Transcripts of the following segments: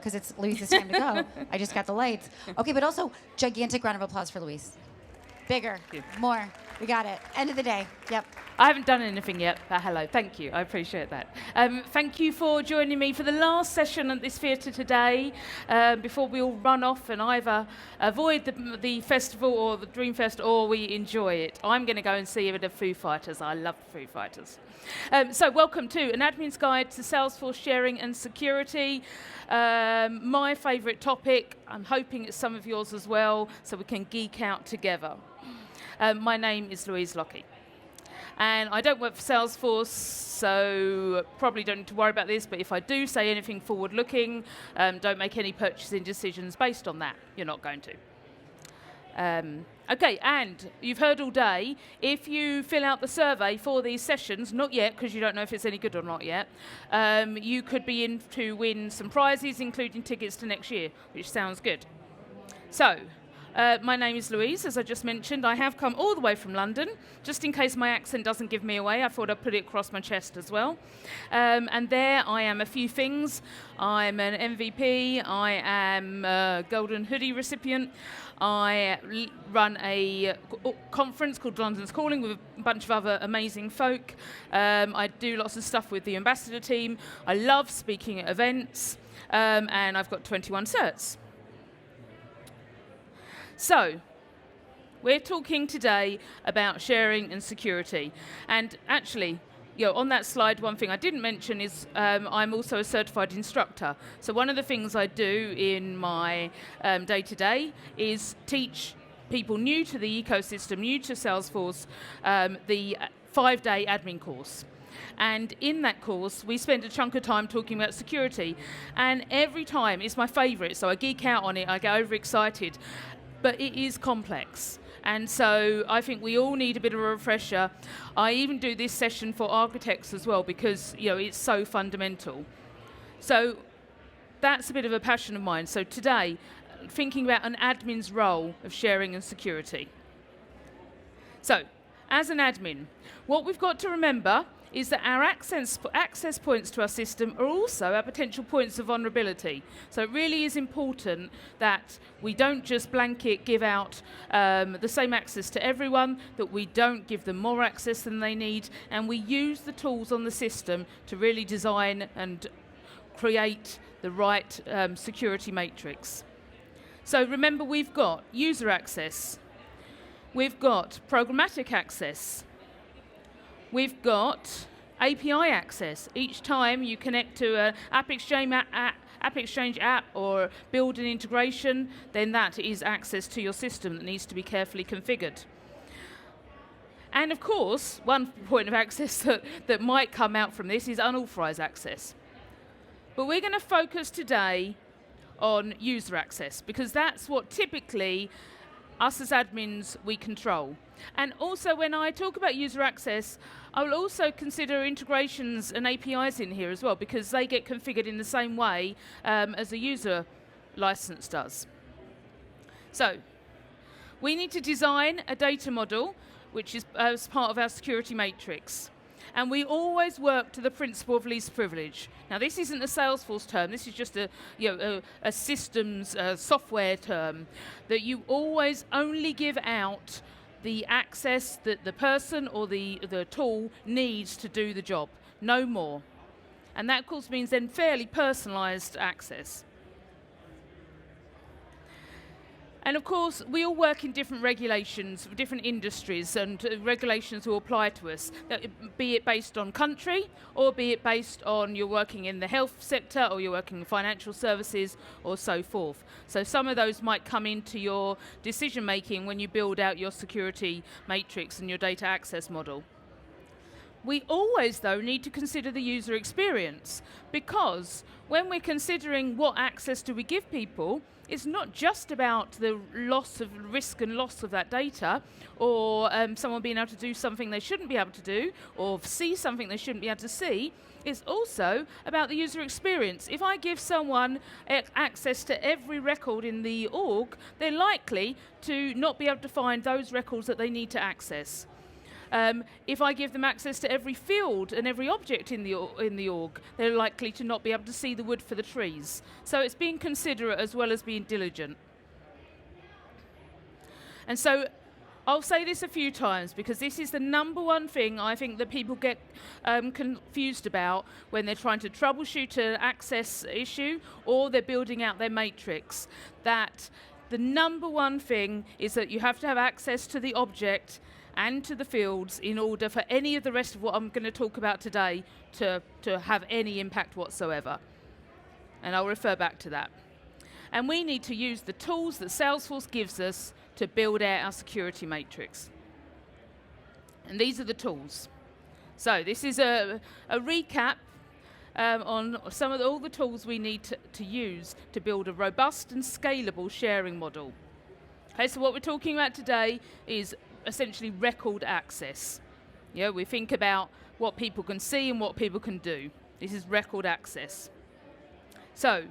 because it's Louise's time to go. I just got the lights. Okay, but also gigantic round of applause for Louise. Bigger, more. We got it. End of the day. Yep. I haven't done anything yet, but hello, thank you, I appreciate that. Thank you for joining me for the last session at this theatre today, before we all run off and either avoid the festival or the Dreamfest or we enjoy it. I'm going to go and see a bit of Foo Fighters. I love Foo Fighters. So welcome to An Admin's Guide to Salesforce Sharing and Security. My favourite topic. I'm hoping it's some of yours as well, so we can geek out together. My name is Louise Lockie. And I don't work for Salesforce, so probably don't need to worry about this, but if I do say anything forward-looking, don't make any purchasing decisions based on that. You're not going to. Okay, and you've heard all day, if you fill out the survey for these sessions, not yet, because you don't know if it's any good or not yet, you could be in to win some prizes, including tickets to next year, which sounds good. So, my name is Louise, as I just mentioned. I have come all the way from London, just in case my accent doesn't give me away. I thought I'd put it across my chest as well. And there I am a few things. I'm an MVP, I am a Golden Hoodie recipient, I run a conference called London's Calling with a bunch of other amazing folk. I do lots of stuff with the ambassador team. I love speaking at events, and I've got 21 certs. So, we're talking today about sharing and security. And actually, on that slide, one thing I didn't mention is I'm also a certified instructor. So one of the things I do in my day-to-day is teach people new to the ecosystem, new to Salesforce, the 5-day admin course. And in that course, we spend a chunk of time talking about security. And every time, it's my favourite, so I geek out on it, I get overexcited. But it is complex. And so I think we all need a bit of a refresher. I even do this session for architects as well because, it's so fundamental. So that's a bit of a passion of mine. So today, thinking about an admin's role of sharing and security. So, as an admin, what we've got to remember is that our access points to our system are also our potential points of vulnerability. So it really is important that we don't just blanket give out the same access to everyone, that we don't give them more access than they need, and we use the tools on the system to really design and create the right security matrix. So remember, we've got user access, we've got programmatic access, we've got API access. Each time you connect to an AppExchange app or build an integration, then that is access to your system that needs to be carefully configured. And of course, one point of access that might come out from this is unauthorized access. But we're going to focus today on user access because that's what typically us as admins, we control. And also when I talk about user access, I will also consider integrations and APIs in here as well because they get configured in the same way as a user license does. So, we need to design a data model which is as part of our security matrix. And we always work to the principle of least privilege. Now, this isn't a Salesforce term. This is just a systems software term that you always only give out the access that the person or the tool needs to do the job, no more. And that, of course, means then fairly personalized access. And of course, we all work in different regulations, different industries, and regulations will apply to us, be it based on country, or be it based on you're working in the health sector, or you're working in financial services, or so forth. So some of those might come into your decision-making when you build out your security matrix and your data access model. We always, though, need to consider the user experience, because when we're considering what access do we give people, it's not just about the risk and loss of that data, or someone being able to do something they shouldn't be able to do, or see something they shouldn't be able to see. It's also about the user experience. If I give someone access to every record in the org, they're likely to not be able to find those records that they need to access. If I give them access to every field and every object in the org, they're likely to not be able to see the wood for the trees. So it's being considerate as well as being diligent. And so I'll say this a few times because this is the number one thing I think that people get confused about when they're trying to troubleshoot an access issue or they're building out their matrix. That the number one thing is that you have to have access to the object and to the fields in order for any of the rest of what I'm going to talk about today to have any impact whatsoever. And I'll refer back to that. And we need to use the tools that Salesforce gives us to build out our security matrix. And these are the tools. So this is a recap on some of all the tools we need to use to build a robust and scalable sharing model. Okay, so what we're talking about today is essentially record access. Yeah, we think about what people can see and what people can do. This is record access. So,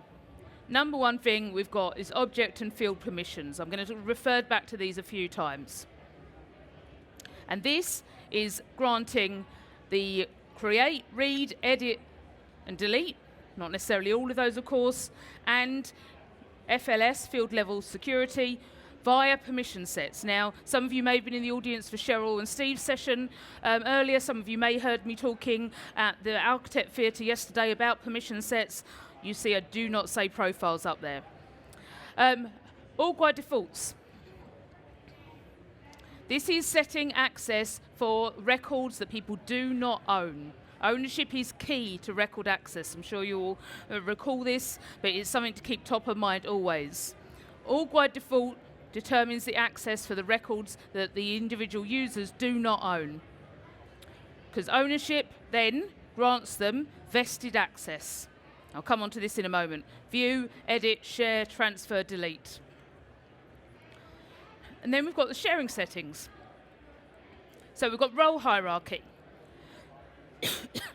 number one thing we've got is object and field permissions. I'm going to refer back to these a few times. And this is granting the create, read, edit, and delete, not necessarily all of those, of course, and FLS, field level security, via permission sets. Now, some of you may have been in the audience for Cheryl and Steve's session earlier. Some of you may have heard me talking at the Architect Theatre yesterday about permission sets. You see I do not say profiles up there. Org-wide defaults. This is setting access for records that people do not own. Ownership is key to record access. I'm sure you all recall this, but it's something to keep top of mind always. Org-wide default determines the access for the records that the individual users do not own. Because ownership then grants them vested access. I'll come on to this in a moment. View, edit, share, transfer, delete. And then we've got the sharing settings. So we've got role hierarchy.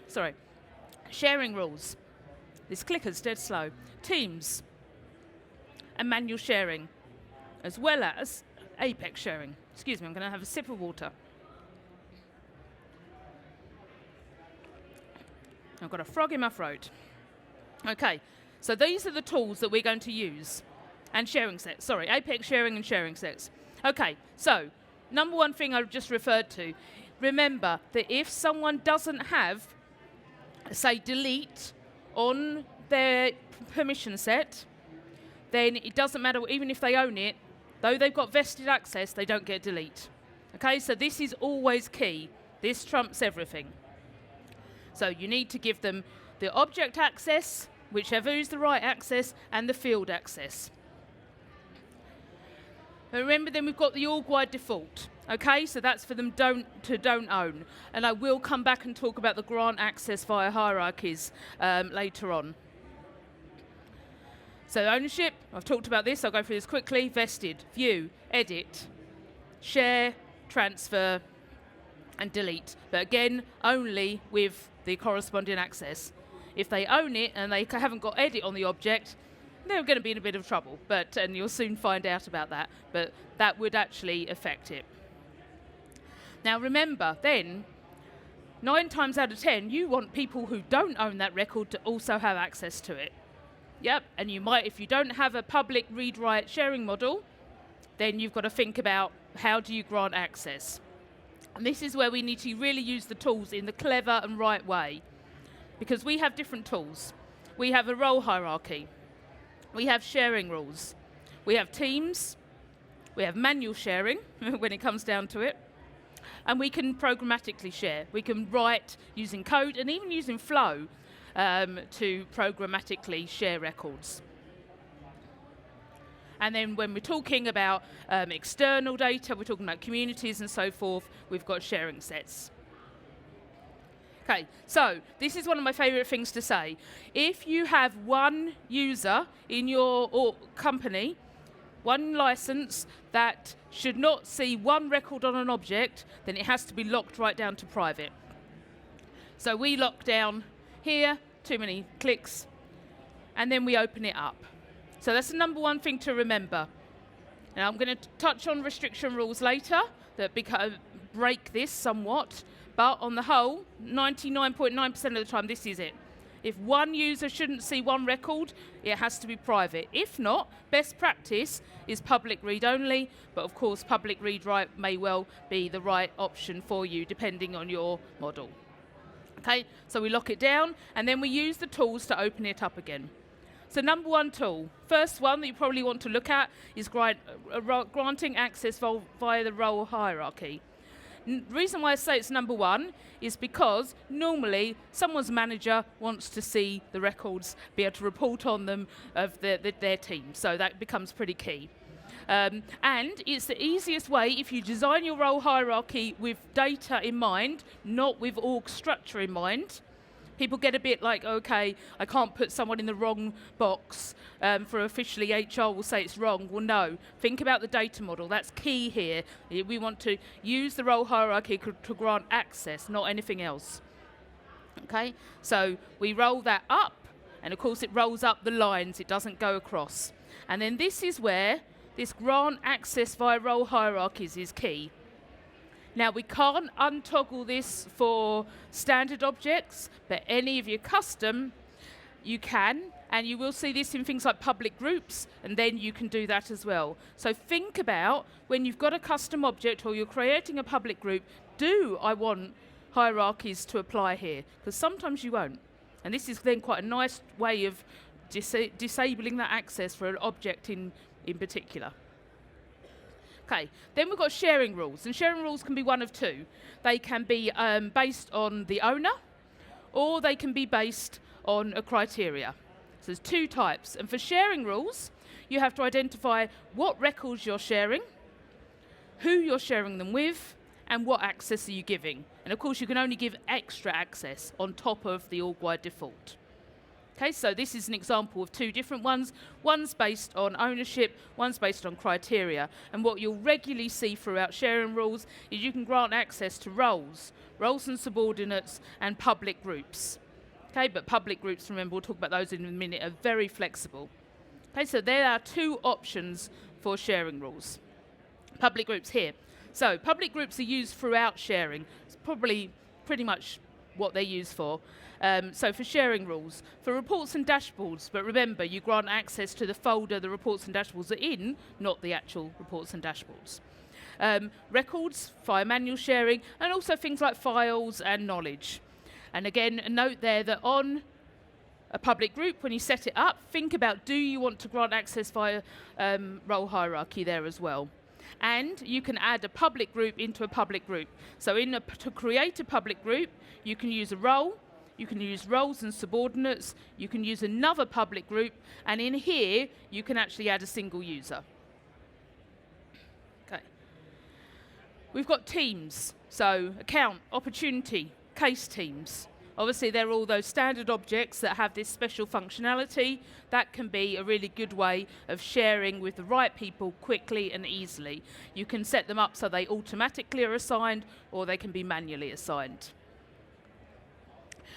Sorry. Sharing rules. This clicker's dead slow. Teams. And manual sharing. As well as Apex sharing. Excuse me, I'm going to have a sip of water. I've got a frog in my throat. Okay, so these are the tools that we're going to use. And sharing sets, sorry, Apex sharing and sharing sets. Okay, so number one thing I've just referred to, remember that if someone doesn't have, say, delete on their permission set, then it doesn't matter, even if they own it, though they've got vested access, they don't get delete. Okay, so this is always key. This trumps everything. So you need to give them the object access, whichever is the right access, and the field access. And remember, then we've got the org-wide default. Okay, so that's for them don't own. And I will come back and talk about the grant access via hierarchies later on. So ownership, I've talked about this, I'll go through this quickly. Vested, view, edit, share, transfer, and delete. But again, only with the corresponding access. If they own it and they haven't got edit on the object, they're going to be in a bit of trouble. And you'll soon find out about that. But that would actually affect it. Now remember, then, 9 times out of 10, you want people who don't own that record to also have access to it. Yep, and you might, if you don't have a public read-write sharing model, then you've got to think about how do you grant access. And this is where we need to really use the tools in the clever and right way. Because we have different tools. We have a role hierarchy. We have sharing rules. We have teams. We have manual sharing, when it comes down to it. And we can programmatically share. We can write using code and even using flow to programmatically share records. And then when we're talking about external data, we're talking about communities and so forth, we've got sharing sets. Okay, so this is one of my favorite things to say. If you have one user in your company, one license that should not see one record on an object, then it has to be locked right down to private. So we lock down here, too many clicks, and then we open it up. So that's the number one thing to remember. Now I'm going to touch on restriction rules later that break this somewhat, but on the whole, 99.9% of the time, this is it. If one user shouldn't see one record, it has to be private. If not, best practice is public read only, but of course public read write may well be the right option for you depending on your model. Okay, so we lock it down and then we use the tools to open it up again. So number one tool, first one that you probably want to look at is granting access via the role hierarchy. The reason why I say it's number one is because normally someone's manager wants to see the records, be able to report on them of their team. So that becomes pretty key. And it's the easiest way if you design your role hierarchy with data in mind, not with org structure in mind. People get a bit like, okay, I can't put someone in the wrong box for officially HR will say it's wrong. Well, no. Think about the data model. That's key here. We want to use the role hierarchy to grant access, not anything else. Okay, so we roll that up, and of course it rolls up the lines. It doesn't go across. And then this is where this grant access via role hierarchies is key. Now, we can't untoggle this for standard objects, but any of your custom, you can, and you will see this in things like public groups, and then you can do that as well. So think about when you've got a custom object or you're creating a public group, do I want hierarchies to apply here? Because sometimes you won't. And this is then quite a nice way of disabling that access for an object in particular. Okay, then we've got sharing rules, and sharing rules can be one of two. They can be based on the owner, or they can be based on a criteria. So there's two types, and for sharing rules, you have to identify what records you're sharing, who you're sharing them with, and what access are you giving. And of course, you can only give extra access on top of the org-wide default. Okay, so this is an example of two different ones. One's based on ownership, one's based on criteria. And what you'll regularly see throughout sharing rules is you can grant access to roles and subordinates, and public groups. Okay, but public groups, remember, we'll talk about those in a minute, are very flexible. Okay, so there are two options for sharing rules. Public groups here. So public groups are used throughout sharing. It's probably pretty much what they're used for. So for sharing rules, for reports and dashboards, but remember, you grant access to the folder the reports and dashboards are in, not the actual reports and dashboards. Records, via manual sharing, and also things like files and knowledge. And again, a note there that on a public group, when you set it up, think about, do you want to grant access via role hierarchy there as well? And you can add a public group into a public group. So to create a public group, you can use a role, you can use roles and subordinates, you can use another public group, and in here, you can actually add a single user. Okay. We've got teams, so account, opportunity, case teams. Obviously, they're all those standard objects that have this special functionality. That can be a really good way of sharing with the right people quickly and easily. You can set them up so they automatically are assigned, or they can be manually assigned.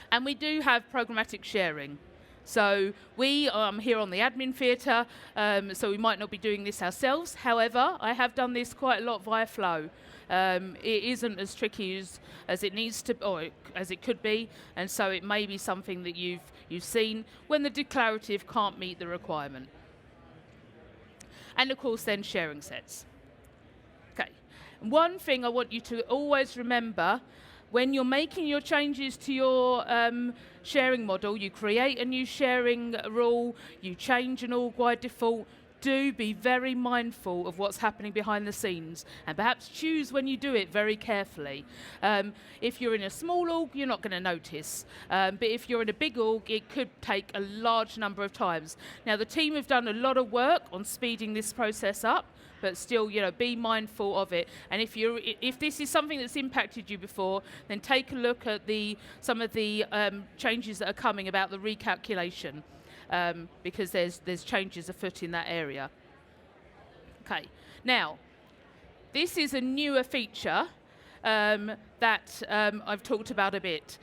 And we do have programmatic sharing. So we are here on the admin theatre, so we might not be doing this ourselves. However, I have done this quite a lot via Flow. It isn't as tricky as it needs to, or as it could be, and so it may be something that you've seen when the declarative can't meet the requirement. And of course, then sharing sets. Okay. One thing I want you to always remember. When you're making your changes to your sharing model, you create a new sharing rule, you change an org-wide default, do be very mindful of what's happening behind the scenes, and perhaps choose when you do it very carefully. If you're in a small org, you're not going to notice. But if you're in a big org, it could take a large number of times. Now, the team have done a lot of work on speeding this process up, but still, be mindful of it. And if this is something that's impacted you before, then take a look at some of the changes that are coming about the recalculation, because there's changes afoot in that area. Okay. Now, this is a newer feature that I've talked about a bit.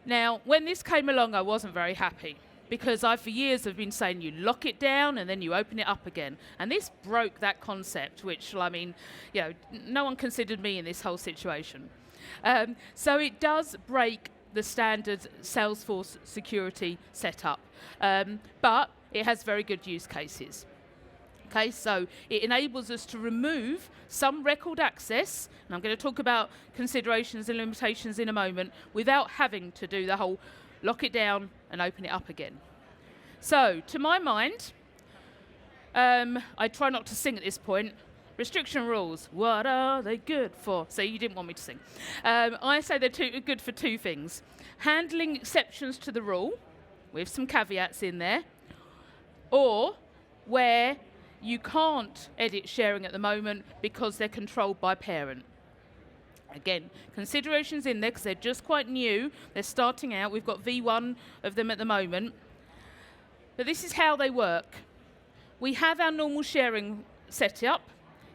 Now, when this came along, I wasn't very happy, because I, for years, have been saying you lock it down and then you open it up again. And this broke that concept, which, I mean, you know, no one considered me in this whole situation. So it does break the standard Salesforce security setup, but it has very good use cases. Okay, so it enables us to remove some record access, and I'm going to talk about considerations and limitations in a moment, without having to do the whole lock it down and open it up again. So, to my mind, I try not to sing at this point. Restriction rules, what are they good for? So you didn't want me to sing. I say they're good for two things. Handling exceptions to the rule, with some caveats in there, or where you can't edit sharing at the moment because they're controlled by parent. Again, considerations in there because they're just quite new. They're starting out. We've got V1 of them at the moment. But this is how they work. We have our normal sharing setup.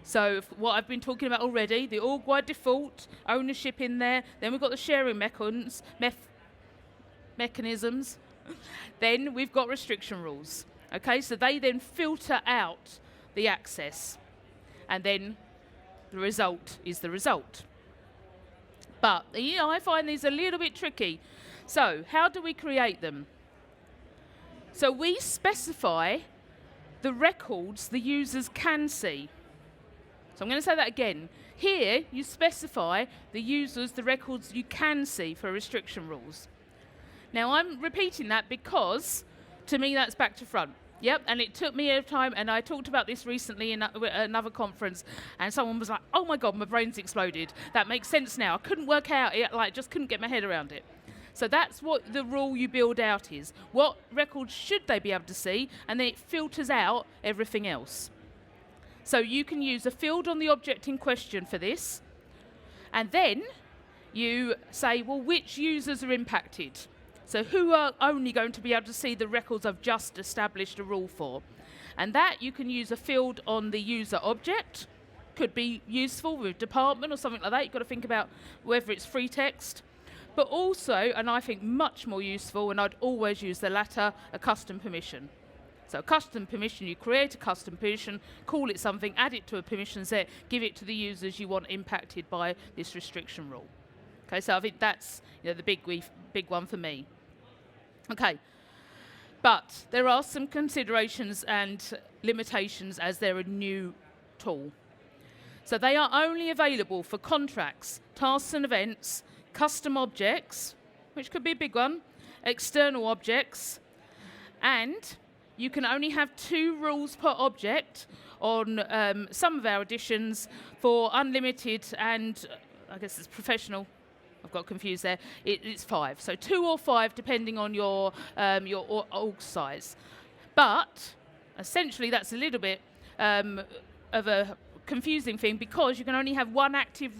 So what I've been talking about already, the org-wide default, ownership in there. Then we've got the sharing mechanisms. Then we've got restriction rules. Okay, so they then filter out the access, and then the result is the result. But, you know, I find these a little bit tricky. So, how do we create them? So we specify the records the users can see. So I'm going to say that again. Here, you specify the records you can see for restriction rules. Now, I'm repeating that because to me, that's back to front. Yep, and it took me a time, and I talked about this recently in another conference, and someone was like, oh my God, my brain's exploded. That makes sense now. I couldn't work out it, just couldn't get my head around it. So that's what the rule you build out is. What records should they be able to see? And then it filters out everything else. So you can use a field on the object in question for this, and then you say, well, which users are impacted? So who are only going to be able to see the records I've just established a rule for? And that you can use a field on the user object. Could be useful with department or something like that. You've got to think about whether it's free text. But also, and I think much more useful, and I'd always use the latter, a custom permission. So custom permission, you create a custom permission, call it something, add it to a permission set, give it to the users you want impacted by this restriction rule. Okay, so I think that's the big one for me. Okay, but there are some considerations and limitations as they're a new tool. So they are only available for contracts, tasks and events, custom objects, which could be a big one, external objects, and you can only have 2 rules per object on some of our editions for unlimited and, I guess it's professional. I've got confused there. It's 5. So 2 or 5 depending on your org size. But essentially that's a little bit of a confusing thing because you can only have 1 active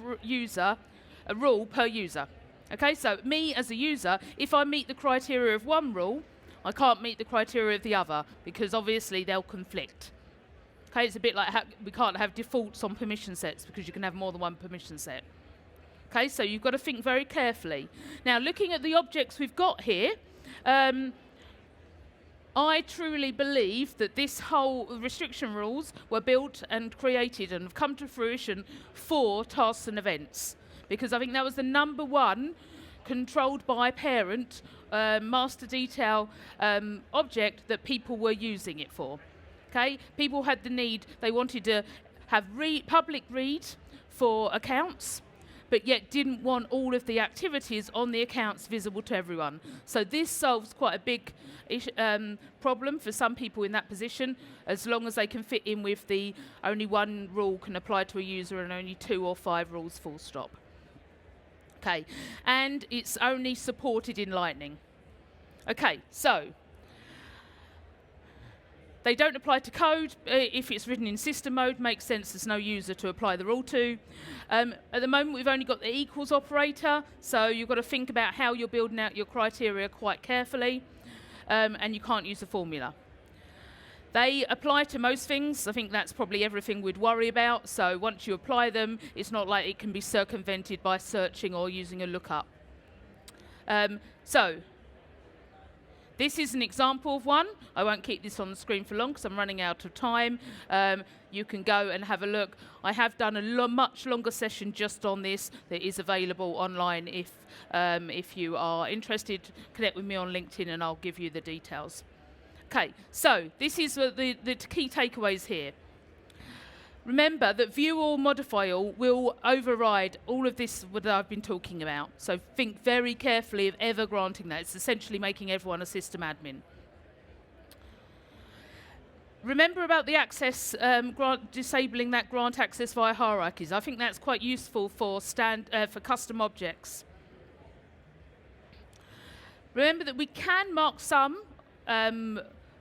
a rule per user. Okay, so me as a user, if I meet the criteria of 1 rule, I can't meet the criteria of the other because obviously they'll conflict. Okay, it's a bit like we can't have defaults on permission sets because you can have more than 1 permission set. Okay, so you've got to think very carefully. Now, looking at the objects we've got here, I truly believe that this whole restriction rules were built and created and have come to fruition for tasks and events. Because I think that was the number 1 controlled by parent master detail object that people were using it for. Okay, people had the need, they wanted to have public read for accounts, but yet didn't want all of the activities on the accounts visible to everyone. So this solves quite a big problem for some people in that position, as long as they can fit in with the only 1 rule can apply to a user and only 2 or 5 rules full stop. Okay, and it's only supported in Lightning. Okay, so they don't apply to code. If it's written in system mode, makes sense, there's no user to apply the rule to. At the moment, we've only got the equals operator, so you've got to think about how you're building out your criteria quite carefully, and you can't use a formula. They apply to most things. I think that's probably everything we'd worry about. So once you apply them, it's not like it can be circumvented by searching or using a lookup. So this is an example of one. I won't keep this on the screen for long because I'm running out of time. You can go and have a look. I have done a much longer session just on this that is available online. If you are interested, connect with me on LinkedIn and I'll give you the details. Okay, so this is the key takeaways here. Remember that view all, modify all will override all of this that I've been talking about. So think very carefully of ever granting that. It's essentially making everyone a system admin. Remember about the access, disabling that grant access via hierarchies. I think that's quite useful for custom objects. Remember that we can mark some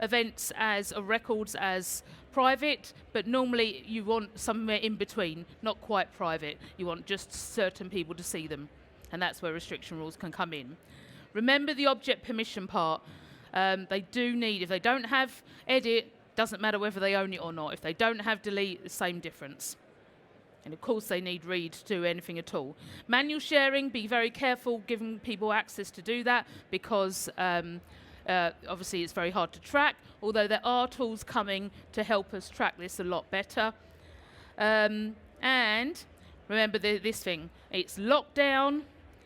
events or records as private, but normally you want somewhere in between, not quite private. You want just certain people to see them, and that's where restriction rules can come in. Remember the object permission part. They do need, if they don't have edit, doesn't matter whether they own it or not. If they don't have delete, the same difference. And of course they need read to do anything at all. Manual sharing, be very careful giving people access to do that because obviously it's very hard to track, although there are tools coming to help us track this a lot better. And remember this thing, it's locked down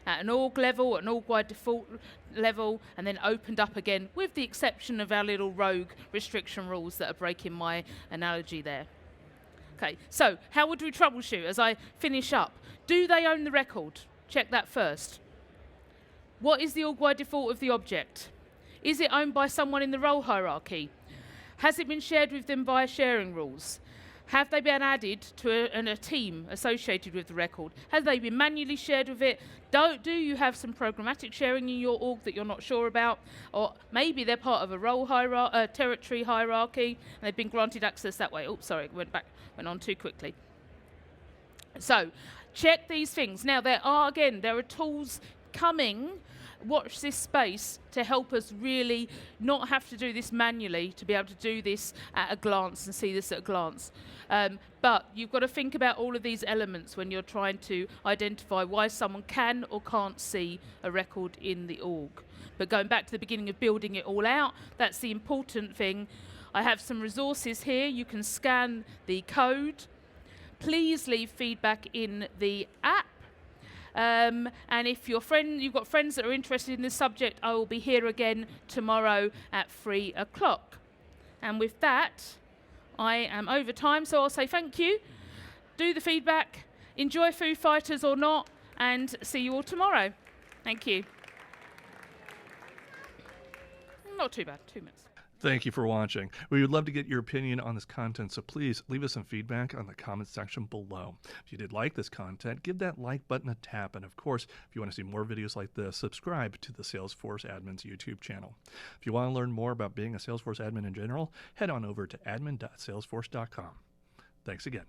at an org level, an org-wide default level, and then opened up again, with the exception of our little rogue restriction rules that are breaking my analogy there. Okay, so how would we troubleshoot as I finish up? Do they own the record? Check that first. What is the org-wide default of the object? Is it owned by someone in the role hierarchy? Has it been shared with them via sharing rules? Have they been added to a team associated with the record? Have they been manually shared with it? Do you have some programmatic sharing in your org that you're not sure about? Or maybe they're part of a role territory hierarchy and they've been granted access that way. Oops, sorry, went on too quickly. So check these things. Now there are tools coming. Watch this space to help us really not have to do this manually, to be able to do this at a glance and see this at a glance. But you've got to think about all of these elements when you're trying to identify why someone can or can't see a record in the org. But going back to the beginning of building it all out, that's the important thing. I have some resources here. You can scan the code. Please leave feedback in the app. And if you've got friends that are interested in this subject, I will be here again tomorrow at 3 o'clock. And with that, I am over time, so I'll say thank you. Do the feedback, enjoy Foo Fighters or not, and see you all tomorrow. Thank you. Not too bad, 2 minutes. Thank you for watching. We would love to get your opinion on this content, so please leave us some feedback on the comments section below. If you did like this content, give that like button a tap. And of course, if you want to see more videos like this, subscribe to the Salesforce Admins YouTube channel. If you want to learn more about being a Salesforce admin in general, head on over to admin.salesforce.com. Thanks again.